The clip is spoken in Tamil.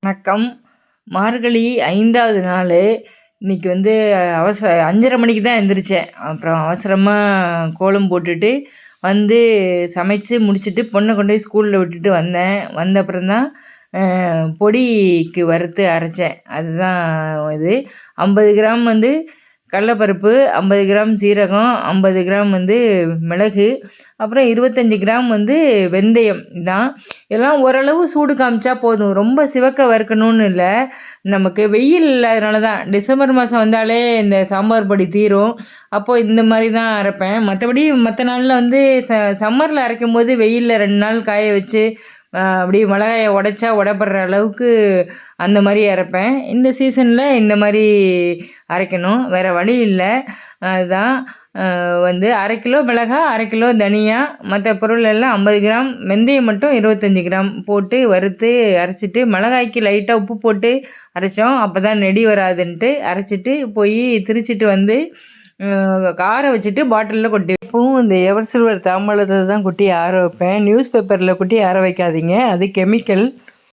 வணக்கம். மார்கழி 5வது நாளு. இன்னைக்கு அவசர 5:30 மணிக்கு தான் எந்திரிச்சேன். அப்புறம் அவசரமா கோலம் போட்டுட்டு, வந்து சமைச்சு முடிச்சுட்டு, பொண்ண கொண்டு போய் ஸ்கூல்ல விட்டுட்டு வந்தேன். வந்த அப்புறம் தான் பொடிக்கு வறுத்து அரைச்சேன். அதுதான் இது. 50 கிராம் கடலப்பருப்பு, 50 கிராம் சீரகம், 50 கிராம் மிளகு, அப்புறம் 25 கிராம் வெந்தயம். இதான் எல்லாம் ஓரளவு சூடு காமிச்சா போதும். ரொம்ப சிவக்க வறுக்கணும்னு இல்லை. நமக்கு வெயில் இல்லாதனால தான். டிசம்பர் மாதம் வந்தாலே இந்த சாம்பார் பொடி தீரும். அப்போது இந்த மாதிரி தான் அரைப்பேன். மற்றபடி மற்ற நாளில் சம்மரில் அரைக்கும்போது வெயிலில் 2 நாள் காய வச்சு அப்படியே மிளகாயை உடைச்சா உடப்படுற அளவுக்கு அந்த மாதிரி அரைப்பேன். இந்த சீசனில் இந்த மாதிரி அரைக்கணும், வேறு வழி இல்லை. அதுதான் 1/2 கிலோ மிளகா, 1/2 கிலோ தனியா, மற்ற பொருள் எல்லாம் 50 கிராம், வெந்தயம் மட்டும் 25 கிராம் போட்டு வறுத்து அரைச்சிட்டு, மிளகாய்க்கு லைட்டாக உப்பு போட்டு அரைச்சோம். அப்போ தான் நெடி வராதுன்ட்டு அரைச்சிட்டு போய் திரிச்சிட்டு ஆற வச்சுட்டு பாட்டிலில் கொட்டி. இப்போவும் இந்த எவர் சில்வர் தாம்பாளத்தை தான் கொட்டி ஆற வைப்பேன். நியூஸ் பேப்பரில் கொட்டி ஆற வைக்காதீங்க, அது கெமிக்கல்.